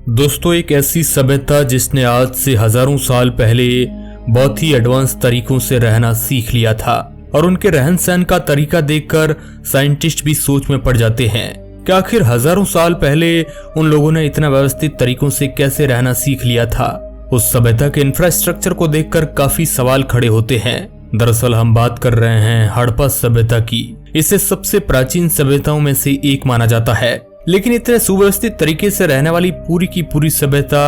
दोस्तों, एक ऐसी सभ्यता जिसने आज से हजारों साल पहले बहुत ही एडवांस तरीकों से रहना सीख लिया था और उनके रहन सहन का तरीका देखकर साइंटिस्ट भी सोच में पड़ जाते हैं कि आखिर हजारों साल पहले उन लोगों ने इतना व्यवस्थित तरीकों से कैसे रहना सीख लिया था। उस सभ्यता के इंफ्रास्ट्रक्चर को देखकर काफी सवाल खड़े होते हैं। दरअसल हम बात कर रहे हैं हड़प्पा सभ्यता की। इसे सबसे प्राचीन सभ्यताओं में से एक माना जाता है, लेकिन इतने सुव्यवस्थित तरीके से रहने वाली पूरी की पूरी सभ्यता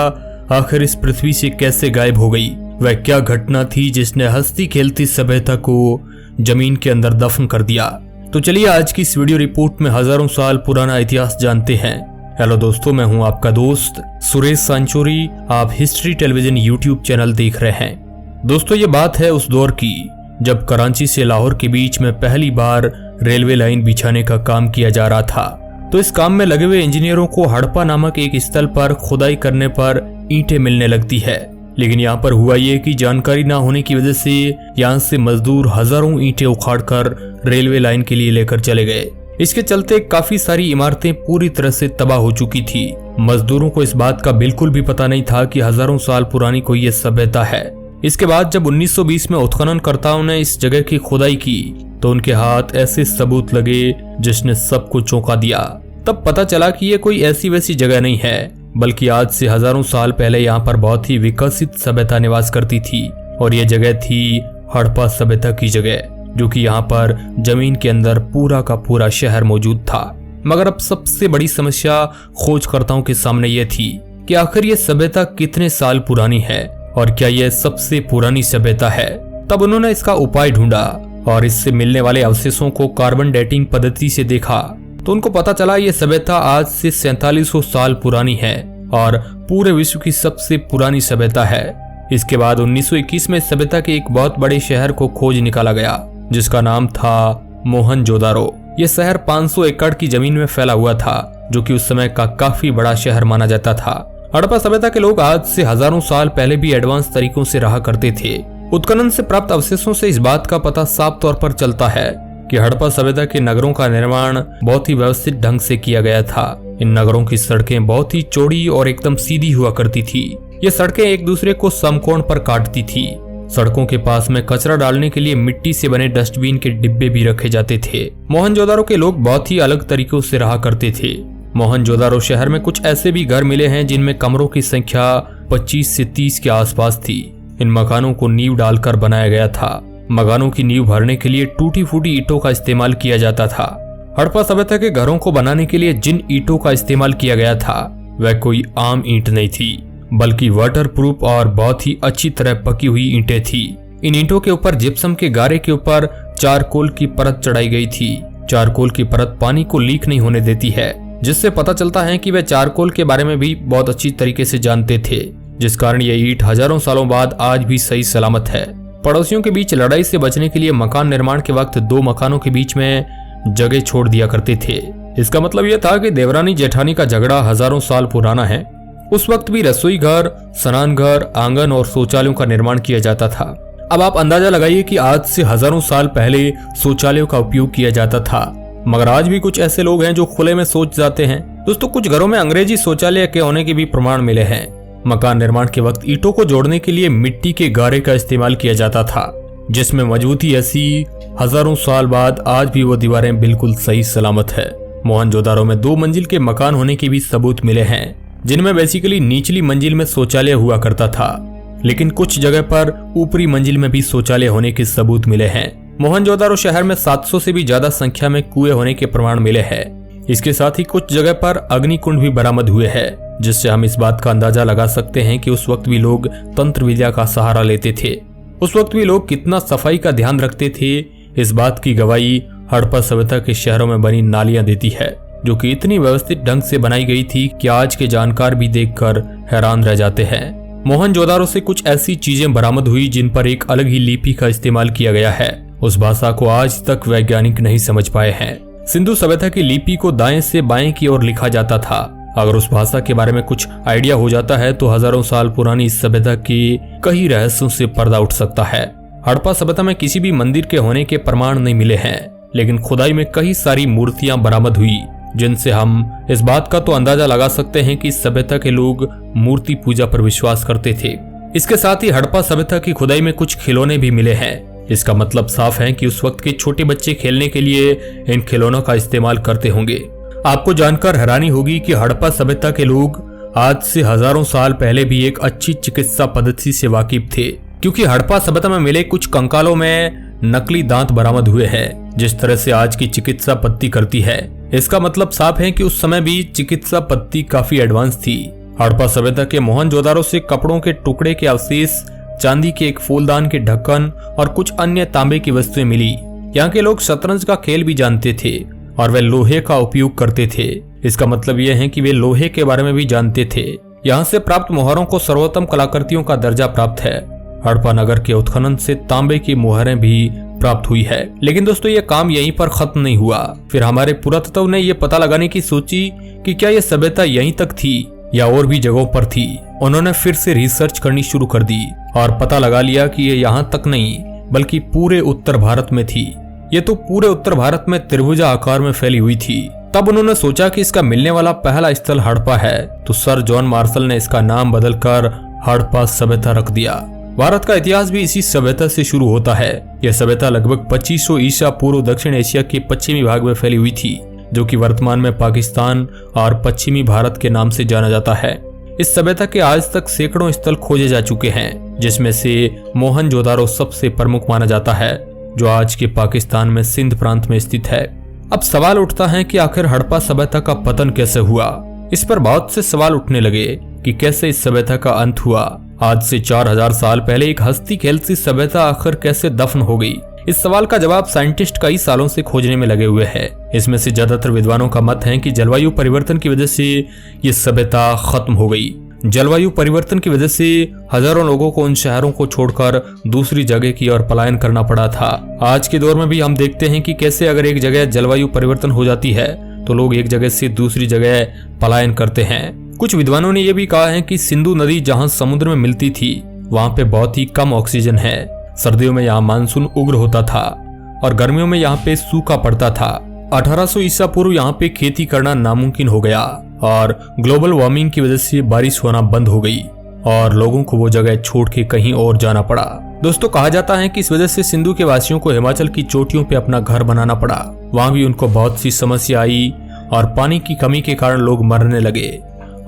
आखिर इस पृथ्वी से कैसे गायब हो गई? वह क्या घटना थी जिसने हंसती खेलती सभ्यता को जमीन के अंदर दफन कर दिया? तो चलिए आज की इस वीडियो रिपोर्ट में हजारों साल पुराना इतिहास जानते हैं। हेलो दोस्तों, मैं हूं आपका दोस्त सुरेश सांचोरी। आप हिस्ट्री टेलीविजन यूट्यूब चैनल देख रहे हैं। दोस्तों, ये बात है उस दौर की जब कराची से लाहौर के बीच में पहली बार रेलवे लाइन बिछाने का काम किया जा रहा था। तो इस काम में लगे हुए इंजीनियरों को हड़प्पा नामक एक स्थल पर खुदाई करने पर ईंटें मिलने लगती है। लेकिन यहाँ पर हुआ ये कि जानकारी ना होने की वजह से यहाँ से मजदूर हजारों ईंटें उखाड़कर रेलवे लाइन के लिए लेकर चले गए। इसके चलते काफी सारी इमारतें पूरी तरह से तबाह हो चुकी थी। मजदूरों को इस बात का बिल्कुल भी पता नहीं था कि हजारों साल पुरानी कोई ये सभ्यता है। इसके बाद जब 1920 में उत्खननकर्ताओं ने इस जगह की खुदाई की तो उनके हाथ ऐसे सबूत लगे जिसने सबको चौंका दिया। तब पता चला कि ये कोई ऐसी वैसी जगह नहीं है, बल्कि आज से हजारों साल पहले यहाँ पर बहुत ही विकसित सभ्यता निवास करती थी। और ये जगह थी हड़प्पा सभ्यता की जगह, जो कि यहाँ पर जमीन के अंदर पूरा का पूरा शहर मौजूद था। मगर अब सबसे बड़ी समस्या खोजकर्ताओं के सामने ये थी कि आखिर ये सभ्यता कितने साल पुरानी है और क्या यह सबसे पुरानी सभ्यता है। तब उन्होंने इसका उपाय ढूंढा और इससे मिलने वाले अवशेषों को कार्बन डेटिंग पद्धति से देखा तो उनको पता चला ये सभ्यता आज से 4700 साल पुरानी है और पूरे विश्व की सबसे पुरानी सभ्यता है। इसके बाद 1921 में सभ्यता के एक बहुत बड़े शहर को खोज निकाला गया जिसका नाम था मोहनजोदारो। ये शहर 500 एकड़ की जमीन में फैला हुआ था, जो कि उस समय का काफी बड़ा शहर माना जाता था। हड़प्पा सभ्यता के लोग आज से हजारों साल पहले भी एडवांस तरीकों से रहा करते थे। उत्खनन से प्राप्त अवशेषों से इस बात का पता साफ तौर पर चलता है कि हड़प्पा सभ्यता के नगरों का निर्माण बहुत ही व्यवस्थित ढंग से किया गया था। इन नगरों की सड़कें बहुत ही चौड़ी और एकदम सीधी हुआ करती थी। ये सड़कें एक दूसरे को समकोण पर काटती थी। सड़कों के पास में कचरा डालने के लिए मिट्टी से बने डस्टबिन के डिब्बे भी रखे जाते थे। मोहनजोदारो के लोग बहुत ही अलग तरीकों से रहा करते थे। मोहनजोदारो शहर में कुछ ऐसे भी घर मिले हैं जिनमें कमरों की संख्या 25 से 30 के आसपास थी। इन मकानों को नींव डालकर बनाया गया था। मकानों की नींव भरने के लिए टूटी फूटी ईंटों का इस्तेमाल किया जाता था। हड़प्पा सभ्यता के घरों को बनाने के लिए जिन ईंटों का इस्तेमाल किया गया था वह कोई आम ईंट नहीं थी, बल्कि वाटरप्रूफ और बहुत ही अच्छी तरह पकी हुई ईंटें थी। इन ईंटों के ऊपर जिप्सम के गारे के ऊपर चारकोल की परत चढ़ाई गई थी। चारकोल की परत पानी को लीक नहीं होने देती है, जिससे पता चलता है कि वे चारकोल के बारे में भी बहुत अच्छी तरीके से जानते थे, जिस कारण ये ईंट हजारों सालों बाद आज भी सही सलामत है। पड़ोसियों के बीच लड़ाई से बचने के लिए मकान निर्माण के वक्त दो मकानों के बीच में जगह छोड़ दिया करते थे। इसका मतलब यह था कि देवरानी जेठानी का झगड़ा हजारों साल पुराना है। उस वक्त भी रसोई घर, स्नान घर, आंगन और शौचालयों का निर्माण किया जाता था। अब आप अंदाजा लगाइए कि आज से हजारों साल पहले शौचालयों का उपयोग किया जाता था, मगर आज भी कुछ ऐसे लोग हैं जो खुले में शौच जाते हैं। दोस्तों, कुछ घरों में अंग्रेजी शौचालय के होने के भी प्रमाण मिले हैं। मकान निर्माण के वक्त ईंटों को जोड़ने के लिए मिट्टी के गारे का इस्तेमाल किया जाता था, जिसमें मजबूती ऐसी हजारों साल बाद आज भी वो दीवारें बिल्कुल सही सलामत है। मोहनजोदारो में 2 मंजिल के मकान होने के भी सबूत मिले हैं, जिनमें बेसिकली निचली मंजिल में शौचालय हुआ करता था, लेकिन कुछ जगह पर ऊपरी मंजिल में भी शौचालय होने के सबूत मिले हैं। मोहनजोदारो शहर में 700 से भी ज्यादा संख्या में कुएं होने के प्रमाण मिले हैं। इसके साथ ही कुछ जगह पर अग्निकुंड भी बरामद हुए हैं, जिससे हम इस बात का अंदाजा लगा सकते हैं कि उस वक्त भी लोग तंत्र विद्या का सहारा लेते थे। उस वक्त भी लोग कितना सफाई का ध्यान रखते थे, इस बात की गवाही हड़प्पा सभ्यता के शहरों में बनी नालियां देती है, जो कि इतनी व्यवस्थित ढंग से बनाई गई थी कि आज के जानकार भी देखकर हैरान रह जाते हैं। मोहनजोदारो से कुछ ऐसी चीजें बरामद हुई जिन पर एक अलग ही लिपि का इस्तेमाल किया गया है। उस भाषा को आज तक वैज्ञानिक नहीं समझ पाए हैं। सिंधु सभ्यता की लिपि को दाएं से बाएं की ओर लिखा जाता था। अगर उस भाषा के बारे में कुछ आइडिया हो जाता है तो हजारों साल पुरानी इस सभ्यता के कई रहस्यों से पर्दा उठ सकता है। हड़प्पा सभ्यता में किसी भी मंदिर के होने के प्रमाण नहीं मिले हैं, लेकिन खुदाई में कई सारी मूर्तियां बरामद हुई जिनसे हम इस बात का तो अंदाजा लगा सकते हैं कि सभ्यता के लोग मूर्ति पूजा पर विश्वास करते थे। इसके साथ ही हड़प्पा सभ्यता की खुदाई में कुछ खिलौने भी मिले हैं। इसका मतलब साफ है कि उस वक्त के छोटे बच्चे खेलने के लिए इन खिलौनों का इस्तेमाल करते होंगे। आपको जानकर हैरानी होगी कि हड़प्पा सभ्यता के लोग आज से हजारों साल पहले भी एक अच्छी चिकित्सा पद्धति से वाकिफ थे, क्योंकि हड़प्पा सभ्यता में मिले कुछ कंकालों में नकली दांत बरामद हुए हैं, जिस तरह से आज की चिकित्सा पद्धति करती है। इसका मतलब साफ है कि उस समय भी चिकित्सा पद्धति काफी एडवांस थी। हड़प्पा सभ्यता के मोहनजोदारो से कपड़ों के टुकड़े के अवशेष, चांदी के एक फूलदान के ढक्कन और कुछ अन्य तांबे की वस्तुएं मिली। यहाँ के लोग शतरंज का खेल भी जानते थे और वे लोहे का उपयोग करते थे। इसका मतलब यह है कि वे लोहे के बारे में भी जानते थे। यहाँ से प्राप्त मोहरों को सर्वोत्तम कलाकृतियों का दर्जा प्राप्त है। हड़प्पा नगर के उत्खनन से तांबे की मोहरें भी प्राप्त हुई है। लेकिन दोस्तों, ये काम यहीं पर खत्म नहीं हुआ। फिर हमारे पुरातत्व ने यह पता लगाने की सोची कि क्या यह सभ्यता यहीं तक थी या और भी जगहों पर थी। उन्होंने फिर से रिसर्च करनी शुरू कर दी और पता लगा लिया कि ये यहाँ तक नहीं बल्कि पूरे उत्तर भारत में थी। ये तो पूरे उत्तर भारत में त्रिभुजा आकार में फैली हुई थी। तब उन्होंने सोचा कि इसका मिलने वाला पहला स्थल हड़प्पा है, तो सर जॉन मार्शल ने इसका नाम बदलकर हड़प्पा सभ्यता रख दिया। भारत का इतिहास भी इसी सभ्यता से शुरू होता है। यह सभ्यता लगभग 2500 ईसा पूर्व दक्षिण एशिया के पश्चिमी भाग में फैली हुई थी, जो कि वर्तमान में पाकिस्तान और पश्चिमी भारत के नाम से जाना जाता है। इस सभ्यता के आज तक सैकड़ों स्थल खोजे जा चुके हैं, जिसमें से मोहनजोदारो सबसे प्रमुख माना जाता है, जो आज के पाकिस्तान में सिंध प्रांत में स्थित है। अब सवाल उठता है कि आखिर हड़प्पा सभ्यता का पतन कैसे हुआ। इस पर बहुत से सवाल उठने लगे कि कैसे इस सभ्यता का अंत हुआ। आज से 4000 साल पहले एक हंसती खेलती सभ्यता आखिर कैसे दफन हो गई। इस सवाल का जवाब साइंटिस्ट कई सालों से खोजने में लगे हुए हैं। इसमें से ज्यादातर विद्वानों का मत है कि जलवायु परिवर्तन की वजह से ये सभ्यता खत्म हो गई। जलवायु परिवर्तन की वजह से हजारों लोगों को उन शहरों को छोड़कर दूसरी जगह की ओर पलायन करना पड़ा था। आज के दौर में भी हम देखते हैं कि कैसे अगर एक जगह जलवायु परिवर्तन हो जाती है तो लोग एक जगह से दूसरी जगह पलायन करते हैं। कुछ विद्वानों ने यह भी कहा है कि सिंधु नदी जहां समुद्र में मिलती थी वहां पे बहुत ही कम ऑक्सीजन है। सर्दियों में यहाँ मानसून उग्र होता था और गर्मियों में यहाँ पे सूखा पड़ता था। 1800 ईसा पूर्व यहाँ पे खेती करना नामुमकिन हो गया और ग्लोबल वार्मिंग की वजह से बारिश होना बंद हो गई और लोगों को वो जगह छोड़ के कहीं और जाना पड़ा। दोस्तों, कहा जाता है कि इस वजह से सिंधु के वासियों को हिमाचल की चोटियों पे अपना घर बनाना पड़ा। वहां भी उनको बहुत सी समस्या आई और पानी की कमी के कारण लोग मरने लगे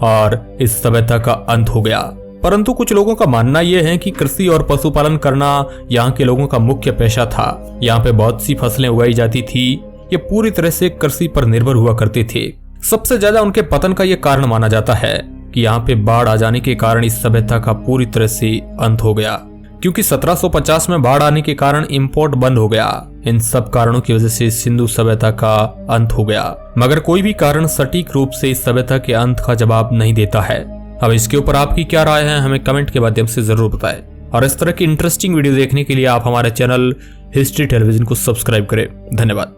और इस सभ्यता का अंत हो गया। परंतु कुछ लोगों का मानना यह है कि कृषि और पशुपालन करना यहाँ के लोगों का मुख्य पेशा था। यहाँ पे बहुत सी फसलें उगाई जाती थी। ये पूरी तरह से कृषि पर निर्भर हुआ करते थे। सबसे ज्यादा उनके पतन का ये कारण माना जाता है कि यहाँ पे बाढ़ आ जाने के कारण इस सभ्यता का पूरी तरह से अंत हो गया, क्योंकि 1750 में बाढ़ आने के कारण इंपोर्ट बंद हो गया। इन सब कारणों की वजह से सिंधु सभ्यता का अंत हो गया, मगर कोई भी कारण सटीक रूप से इस सभ्यता के अंत का जवाब नहीं देता है। अब इसके ऊपर आपकी क्या राय है, हमें कमेंट के माध्यम से जरूर बताएं। और इस तरह की इंटरेस्टिंग वीडियो देखने के लिए आप हमारे चैनल हिस्ट्री टेलीविजन को सब्सक्राइब करें। धन्यवाद।